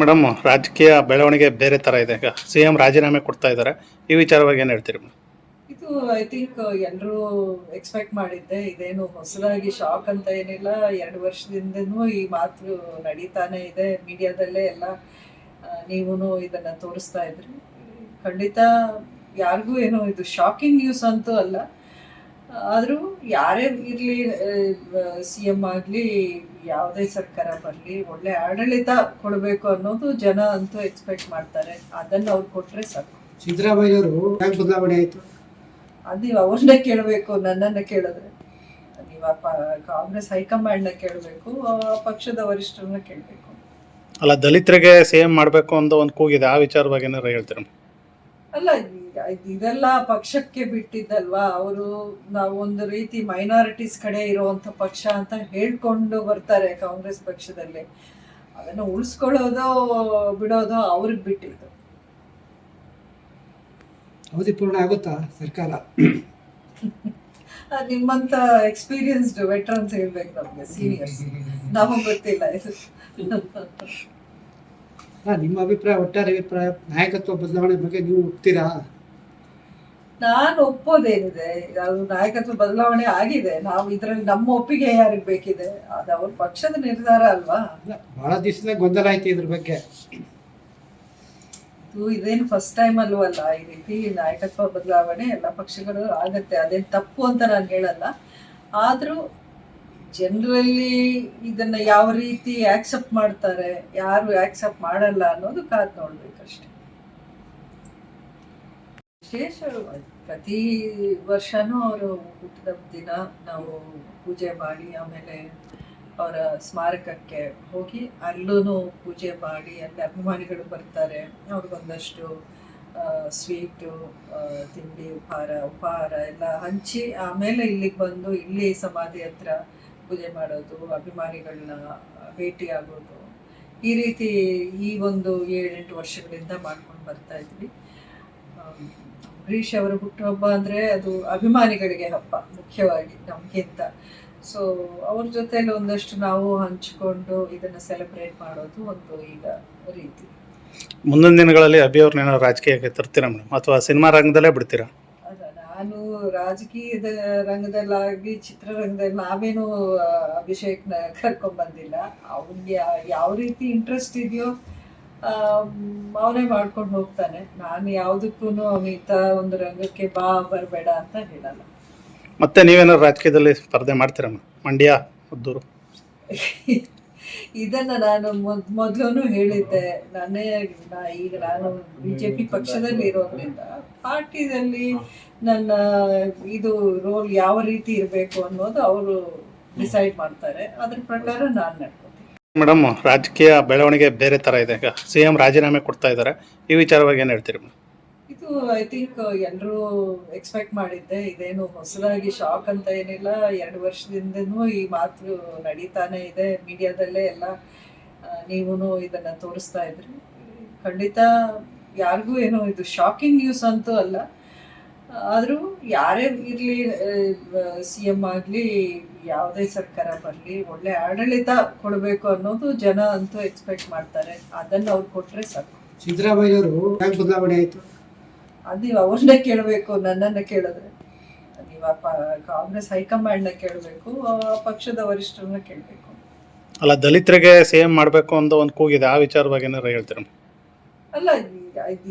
Madam, ರಾಜಕೀಯ ಬೆಳವಣಿಗೆ ಬೇರೆ ಥರ ಇದೆ. ಈಗ CM ರಾಜೀನಾಮೆ ಕೊಡ್ತಾ ಇದ್ದಾರೆ. ಈ ವಿಚಾರವಾಗಿ ಏನು ಹೇಳ್ತೀರಿ ಮೇಡಮ್? ಇದು ಐ ಥಿಂಕ್ ಎಲ್ಲರೂ ಎಕ್ಸ್ಪೆಕ್ಟ್ ಮಾಡಿದ್ದೆ. ಇದೇನು ಹೊಸದಾಗಿ ಶಾಕ್ ಅಂತ ಏನಿಲ್ಲ. 2 ವರ್ಷದಿಂದನೂ ಈ ಮಾತು ನಡೀತಾನೆ ಇದೆ. ಮೀಡಿಯಾದಲ್ಲೇ ಎಲ್ಲ ನೀವೂ ಇದನ್ನು ತೋರಿಸ್ತಾ ಇದ್ರಿ. ಖಂಡಿತ ಯಾರಿಗೂ ಏನು ಇದು ಶಾಕಿಂಗ್ ನ್ಯೂಸ್ ಅಂತೂ ಅಲ್ಲ. ಆದರೂ ಯಾರೇ ಇರಲಿ, CM ಆಗಲಿ, ಯಾವುದೇ ಸರ್ಕಾರ ಬರಲಿ, ಒಳ್ಳೆ ಆಡಳಿತ ಕೊಡಬೇಕು ಅನ್ನೋದು ಜನ ಅಂತೂ ಎಕ್ಸ್ಪೆಕ್ಟ್ ಮಾಡ್ತಾರೆ. ಅದನ್ನು ಅವ್ರು ಕೊಟ್ಟರೆ ಸಾಕು. ಸಿದ್ದರಾಮಯ್ಯವರು ಯಾಕೆ ಬದಲಾವಣೆ ಆಯಿತು? ಅದು ನೀವು ಅವ್ರನ್ನೇ ಕೇಳಬೇಕು, ನನ್ನನ್ನು ಕೇಳಿದ್ರೆ. ನೀವು ಕಾಂಗ್ರೆಸ್ ಹೈಕಮಾಂಡ್ನ ಕೇಳಬೇಕು, ಪಕ್ಷದ ವರಿಷ್ಠರನ್ನ ಕೇಳಬೇಕು. ಅಲ್ಲ, ದಲಿತರಿಗೆ CM ಮಾಡಬೇಕು ಅಂತ ಒಂದು ಕೂಗಿದೆ. ಆ ವಿಚಾರವಾಗಿ ಏನಾರು ಹೇಳ್ತೀರಿ ಮೇಡಮ್? ಅಲ್ಲ, ಇದೆಲ್ಲ ಪಕ್ಷಕ್ಕೆ ಬಿಟ್ಟಿದ್ದಲ್ವಾ. ಅವರು ನಾವು ಒಂದು ರೀತಿ ಮೈನಾರಿಟೀಸ್ ಕಡೆ ಇರುವಂಥ ಪಕ್ಷ ಅಂತ ಹೇಳ್ಕೊಂಡು ಬರ್ತಾರೆ ಕಾಂಗ್ರೆಸ್ ಪಕ್ಷದಲ್ಲಿ. ಅದನ್ನು ಉಳಿಸ್ಕೊಳ್ಳೋದೋ ಬಿಡೋದೋ ಅವ್ರಿಗೆ ಬಿಟ್ಟಿದ್ದು. ಅವಧಿ ಪೂರ್ಣ ಆಗುತ್ತಾ ಸರ್ಕಾರ? ನಿಮ್ಮಂತ ಎಕ್ಸ್ಪೀರಿಯನ್ಸ್ಡ್ ವೆಟ್ರನ್ಸ್ ಹೇಳ್ಬೇಕು, ನಮಗೆ ಸೀನಿಯರ್ಸ್, ನಮಗೆ ಗೊತ್ತಿಲ್ಲ ಇದು. ನಿಮ್ಮ ಅಭಿಪ್ರಾಯ, ಒಟ್ಟಾರೆ ಅಭಿಪ್ರಾಯ, ನಾಯಕತ್ವ ಬದಲಾವಣೆ ಬಗ್ಗೆ ನೀವು ಒಪ್ತೀರಾ? ನಾನು ಒಪ್ಪೋದೇನಿದೆ, ಅದು ನಾಯಕತ್ವ ಬದಲಾವಣೆ ಆಗಿದೆ. ನಾವು ಇದರಲ್ಲಿ ನಮ್ಮ ಒಪ್ಪಿಗೆ ಯಾರಿಗೆ ಬೇಕಿದೆ? ಅದು ಅವ್ರ ಪಕ್ಷದ ನಿರ್ಧಾರ ಅಲ್ವಾ. ಬಹಳ ದಿವಸದ ಗೊಂದಲ ಆಯ್ತು ಇದ್ರ ಬಗ್ಗೆ. ಇದೇನು ಫಸ್ಟ್ ಟೈಮ್ ಅಲ್ವಲ್ಲ ಈ ರೀತಿ ನಾಯಕತ್ವ ಬದಲಾವಣೆ. ಎಲ್ಲ ಪಕ್ಷಗಳು ಆಗತ್ತೆ, ಅದೇನು ತಪ್ಪು ಅಂತ ನಾನು ಹೇಳಲ್ಲ. ಆದರೂ ಜನರಲ್ಲಿ ಇದನ್ನ ಯಾವ ರೀತಿ ಆಕ್ಸೆಪ್ಟ್ ಮಾಡ್ತಾರೆ, ಯಾರು ಆಕ್ಸೆಪ್ಟ್ ಮಾಡಲ್ಲ ಅನ್ನೋದು ಕಾದು ನೋಡ್ಬೇಕಷ್ಟೆ. ವಿಶೇಷ ಪ್ರತಿ ವರ್ಷನೂ ಅವರು ಹುಟ್ಟಿದ ದಿನ ನಾವು ಪೂಜೆ ಮಾಡಿ, ಆಮೇಲೆ ಅವರ ಸ್ಮಾರಕಕ್ಕೆ ಹೋಗಿ ಅಲ್ಲೂ ಪೂಜೆ ಮಾಡಿ, ಅಲ್ಲಿ ಅಭಿಮಾನಿಗಳು ಬರ್ತಾರೆ, ಅವ್ರಿಗೊಂದಷ್ಟು ಸ್ವೀಟು, ತಿಂಡಿ, ಉಪಹಾರ ಎಲ್ಲ ಹಂಚಿ, ಆಮೇಲೆ ಇಲ್ಲಿಗೆ ಬಂದು ಇಲ್ಲಿ ಸಮಾಧಿ ಹತ್ರ ಪೂಜೆ ಮಾಡೋದು, ಅಭಿಮಾನಿಗಳನ್ನ ಭೇಟಿಯಾಗೋದು, ಈ ರೀತಿ ಈ ಒಂದು 7-8 ವರ್ಷಗಳಿಂದ ಮಾಡ್ಕೊಂಡು ಬರ್ತಾ ಇದ್ವಿ. ಅಂಬರೀಷ್ ಅವರ ಹುಟ್ಟುಹಬ್ಬ ಅಂದರೆ ಅದು ಅಭಿಮಾನಿಗಳಿಗೆ ಹಬ್ಬ ಮುಖ್ಯವಾಗಿ ನಮಗಿಂತ. ಸೊ ಅವ್ರ ಜೊತೆಲಿ ಒಂದಷ್ಟು ನಾವು ಹಂಚಿಕೊಂಡು ಇದನ್ನು ಸೆಲೆಬ್ರೇಟ್ ಮಾಡೋದು ಒಂದು ಈಗ ರೀತಿ. ಮುಂದಿನ ದಿನಗಳಲ್ಲಿ ಅಭಿಯವ್ರನ್ನ ರಾಜಕೀಯಕ್ಕೆ ತರ್ತೀರಾ ಮೇಡಮ್, ಅಥವಾ ಸಿನಿಮಾ ರಂಗದಲ್ಲೇ ಬಿಡ್ತೀರಾ? ಅದ ನಾನು ರಾಜಕೀಯದ ರಂಗದಲ್ಲಾಗಿ ಚಿತ್ರರಂಗದಲ್ಲಿ ನಾವೇನು ಅಭಿಷೇಕ್ನ ಕರ್ಕೊಂಡ್ಬಂದಿಲ್ಲ. ಅವನಿಗೆ ಯಾವ ರೀತಿ ಇಂಟ್ರೆಸ್ಟ್ ಇದೆಯೋ ಅವನೇ ಮಾಡ್ಕೊಂಡು ಹೋಗ್ತಾನೆ. ನಾನು ಯಾವುದಕ್ಕೂ ಅವನಿತ ಒಂದು ರಂಗಕ್ಕೆ ಬರಬೇಡ ಅಂತ ಹೇಳಲ್ಲ. ಮತ್ತೆ ನೀವೇನಾದ್ರು ರಾಜಕೀಯದಲ್ಲಿ ಸ್ಪರ್ಧೆ ಮಾಡ್ತೀರಾ ಮೇಡಮ್? ಮಂಡ್ಯ, ಮದ್ದೂರು? ಇದನ್ನ ನಾನು ಮೊದಲು ಹೇಳಿದ್ದೆ. ಈಗ ನಾನು BJP ಪಕ್ಷದಲ್ಲಿ ಇರೋದ್ರಿಂದ ಪಾರ್ಟಿದಲ್ಲಿ ನನ್ನ ಇದು ರೋಲ್ ಯಾವ ರೀತಿ ಇರಬೇಕು ಅನ್ನೋದು ಅವರು ಡಿಸೈಡ್ ಮಾಡ್ತಾರೆ. ಅದ್ರ ಪ್ರಕಾರ ನಾನು ನಡ್ಕೊತೀನಿ. ಮೇಡಮ್, ರಾಜಕೀಯ ಬೆಳವಣಿಗೆ ಬೇರೆ ಥರ ಇದೆ. ಈಗ CM ರಾಜೀನಾಮೆ ಕೊಡ್ತಾ ಇದ್ದಾರೆ. ಈ ವಿಚಾರವಾಗಿ ಏನು ಹೇಳ್ತೀರಿ ಮೇಡಮ್? ಇದು ಐ ಥಿಂಕ್ ಎಲ್ಲರೂ ಎಕ್ಸ್ಪೆಕ್ಟ್ ಮಾಡಿದ್ದೆ. ಇದೇನು ಹೊಸದಾಗಿ ಶಾಕ್ ಅಂತ ಏನಿಲ್ಲ. 2 ವರ್ಷದಿಂದನೂ ಈ ಮಾತು ನಡೀತಾನೆ ಇದೆ. ಮೀಡಿಯಾದಲ್ಲೇ ಎಲ್ಲ ನೀವೂ ಇದನ್ನು ತೋರಿಸ್ತಾ ಇದ್ರಿ. ಖಂಡಿತ ಯಾರಿಗೂ ಏನು ಇದು ಶಾಕಿಂಗ್ ನ್ಯೂಸ್ ಅಂತೂ ಅಲ್ಲ. ಆದರೂ ಯಾರೇ ಇರಲಿ, CM ಆಗಲಿ, ಯಾವುದೇ ಸರ್ಕಾರ ಬರಲಿ, ಒಳ್ಳೆ ಆಡಳಿತ ಕೊಡಬೇಕು ಅನ್ನೋದು ಜನ ಅಂತೂ ಎಕ್ಸ್ಪೆಕ್ಟ್ ಮಾಡ್ತಾರೆ. ಅದನ್ನು ಅವ್ರು ಕೊಟ್ಟರೆ ಸಾಕು. ಸಿದ್ದರಾಮಯ್ಯವರು ಯಾಕೆ ಬದಲಾವಣೆ ಆಯಿತು? ಅದು ನೀವು ಅವ್ರನ್ನೇ ಕೇಳಬೇಕು, ನನ್ನನ್ನು ಕೇಳಿದ್ರೆ. ನೀವು ಕಾಂಗ್ರೆಸ್ ಹೈಕಮಾಂಡ್ನ ಕೇಳಬೇಕು, ಪಕ್ಷದ ವರಿಷ್ಠರನ್ನ ಕೇಳಬೇಕು. ಅಲ್ಲ, ದಲಿತರಿಗೆ CM ಮಾಡಬೇಕು ಅಂತ ಒಂದು ಕೂಗಿದೆ. ಆ ವಿಚಾರವಾಗಿ ಏನಾರು ಹೇಳ್ತೀರಾ? ಅಲ್ಲ,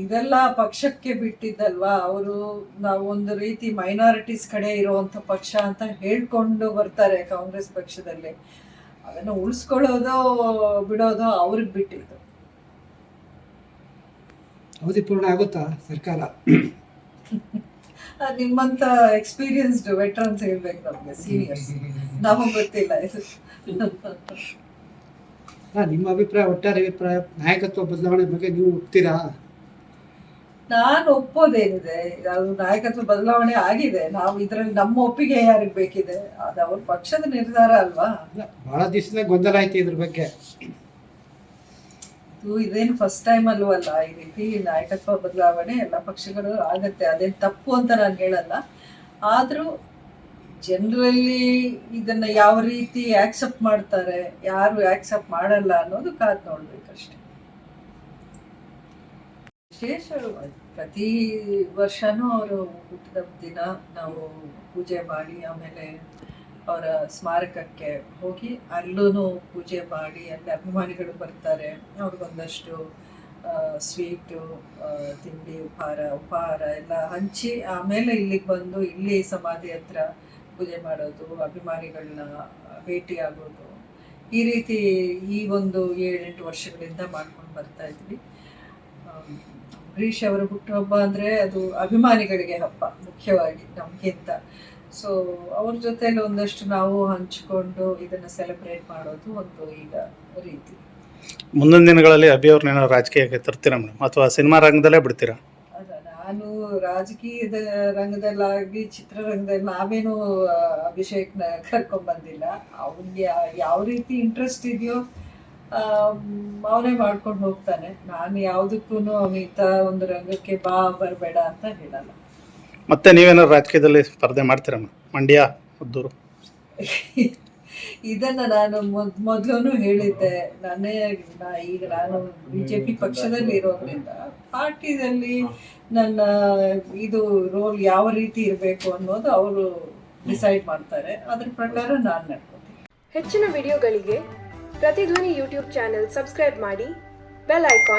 ಇದೆಲ್ಲ ಪಕ್ಷಕ್ಕೆ ಬಿಟ್ಟಿದ್ದಲ್ವಾ. ಅವರು ನಾವು ಒಂದು ರೀತಿ ಮೈನಾರಿಟೀಸ್ ಕಡೆ ಇರುವಂಥ ಪಕ್ಷ ಅಂತ ಹೇಳ್ಕೊಂಡು ಬರ್ತಾರೆ ಕಾಂಗ್ರೆಸ್ ಪಕ್ಷದಲ್ಲಿ. ಅದನ್ನು ಉಳಿಸ್ಕೊಳ್ಳೋದೋ ಬಿಡೋದೋ ಅವ್ರಿಗೆ ಬಿಟ್ಟಿದ್ದು. ಅವಧಿ ಪೂರ್ಣ ಆಗುತ್ತಾ ಸರ್ಕಾರ? ನಿಮ್ಮಂತ ಎಕ್ಸ್ಪೀರಿಯನ್ಸ್ಡ್ ವೆಟ್ರನ್ಸ್ ಹೇಳ್ಬೇಕು, ನಮಗೆ ಸೀನಿಯರ್ಸ್, ನಮಗೆ ಗೊತ್ತಿಲ್ಲ ಇದು. ನಿಮ್ಮ ಅಭಿಪ್ರಾಯ, ಒಟ್ಟಾರೆ ಅಭಿಪ್ರಾಯ, ನಾಯಕತ್ವ ಬದಲಾವಣೆ ಬಗ್ಗೆ ನೀವು ಒಪ್ತೀರಾ? ನಾನು ಒಪ್ಪೋದೇನಿದೆ, ಅದು ನಾಯಕತ್ವ ಬದಲಾವಣೆ ಆಗಿದೆ. ನಾವು ಇದರಲ್ಲಿ ನಮ್ಮ ಒಪ್ಪಿಗೆ ಯಾರಿಗೆ ಬೇಕಿದೆ? ಅದು ಅವ್ರ ಪಕ್ಷದ ನಿರ್ಧಾರ ಅಲ್ವಾ. ಬಹಳ ದಿವಸದ ಗೊಂದಲ ಆಯ್ತು ಇದ್ರ ಬಗ್ಗೆ. ಇದೇನು ಫಸ್ಟ್ ಟೈಮ್ ಅಲ್ವಲ್ಲ ಈ ರೀತಿ ನಾಯಕತ್ವ ಬದಲಾವಣೆ. ಎಲ್ಲ ಪಕ್ಷಗಳು ಆಗತ್ತೆ, ಅದೇನು ತಪ್ಪು ಅಂತ ನಾನು ಹೇಳಲ್ಲ. ಆದರೂ ಜನರಲ್ಲಿ ಇದನ್ನ ಯಾವ ರೀತಿ ಆಕ್ಸೆಪ್ಟ್ ಮಾಡ್ತಾರೆ, ಯಾರು ಆಕ್ಸೆಪ್ಟ್ ಮಾಡಲ್ಲ ಅನ್ನೋದು ಕಾದು ನೋಡ್ಬೇಕಷ್ಟೆ. ವಿಶೇಷ ಪ್ರತಿ ವರ್ಷನೂ ಅವರು ಹುಟ್ಟಿದ ದಿನ ನಾವು ಪೂಜೆ ಮಾಡಿ ಆಮೇಲೆ ಅವರ ಸ್ಮಾರಕಕ್ಕೆ ಹೋಗಿ ಅಲ್ಲೂ ಪೂಜೆ ಮಾಡಿ ಅಲ್ಲಿ ಅಭಿಮಾನಿಗಳು ಬರ್ತಾರೆ. ಅವ್ರಿಗೊಂದಷ್ಟು ಸ್ವೀಟು, ತಿಂಡಿ, ಉಪಹಾರ ಎಲ್ಲ ಹಂಚಿ ಆಮೇಲೆ ಇಲ್ಲಿಗೆ ಬಂದು ಇಲ್ಲಿ ಸಮಾಧಿ ಹತ್ರ ಪೂಜೆ ಮಾಡೋದು, ಅಭಿಮಾನಿಗಳನ್ನ ಭೇಟಿಯಾಗೋದು, ಈ ರೀತಿ ಈ ಒಂದು 7-8 ವರ್ಷಗಳಿಂದ ಮಾಡ್ಕೊಂಡು ಬರ್ತಾ ಇದ್ವಿ. ಅಂಬರೀಷ್ ಅವರ ಹುಟ್ಟುಹಬ್ಬ ಅಂದರೆ ಅದು ಅಭಿಮಾನಿಗಳಿಗೆ ಹಬ್ಬ ಮುಖ್ಯವಾಗಿ ನಮಗಿಂತ. ಸೊ ಅವ್ರ ಜೊತೆಲಿ ಒಂದಷ್ಟು ನಾವು ಹಂಚ್ಕೊಂಡು ಇದನ್ನು ಸೆಲೆಬ್ರೇಟ್ ಮಾಡೋದು ಒಂದು ಈಗ ರೀತಿ. ಮುಂದಿನ ದಿನಗಳಲ್ಲಿ ಅಭಿ ಅವ್ರನ್ನೇನೋ ರಾಜಕೀಯಕ್ಕೆ ತರ್ತೀರಾ ಮೇಡಮ್, ಅಥವಾ ಸಿನಿಮಾ ರಂಗದಲ್ಲೇ ಬಿಡ್ತೀರಾ? ಅದ ನಾನು ರಾಜಕೀಯದ ರಂಗದಲ್ಲಾಗಿ ಚಿತ್ರರಂಗದಲ್ಲಿ ನಾವೇನು ಅಭಿಷೇಕ್ನ ಕರ್ಕೊಂಡ್ಬಂದಿಲ್ಲ. ಅವನಿಗೆ ಯಾವ ರೀತಿ ಇಂಟ್ರೆಸ್ಟ್ ಇದೆಯೋ ಅವನೇ ಮಾಡ್ಕೊಂಡು ಹೋಗ್ತಾನೆ. ನಾನು ಯಾವುದಕ್ಕೂ ಅವನಿತ ಒಂದು ರಂಗಕ್ಕೆ ಬರಬೇಡ ಅಂತ ಹೇಳಲ್ಲ. ಮತ್ತೆ ನೀವೇನಾದ್ರು ರಾಜಕೀಯದಲ್ಲಿ ಸ್ಪರ್ಧೆ ಮಾಡ್ತೀರಾ ಮೇಡಮ್? ಮಂಡ್ಯ, ಮದ್ದೂರು? ಇದನ್ನ ನಾನು ಮೊದಲು ಹೇಳಿದ್ದೆ. ಈಗ ನಾನು BJP ಪಕ್ಷದಲ್ಲಿ ಇರೋದ್ರಿಂದ ಪಾರ್ಟಿದಲ್ಲಿ ನನ್ನ ಇದು ರೋಲ್ ಯಾವ ರೀತಿ ಇರಬೇಕು ಅನ್ನೋದು ಅವರು ಡಿಸೈಡ್ ಮಾಡ್ತಾರೆ. ಅದ್ರ ಪ್ರಕಾರ ನಾನು ನಡ್ಕೊತೀನಿ. ಹೆಚ್ಚಿನ ವಿಡಿಯೋಗಳಿಗೆ ಪ್ರತಿಧ್ವನಿ ಯೂಟ್ಯೂಬ್ ಚಾನೆಲ್ ಸಬ್ಸ್ಕ್ರೈಬ್ ಮಾಡಿ, ಬೆಲ್ ಐಕಾನ್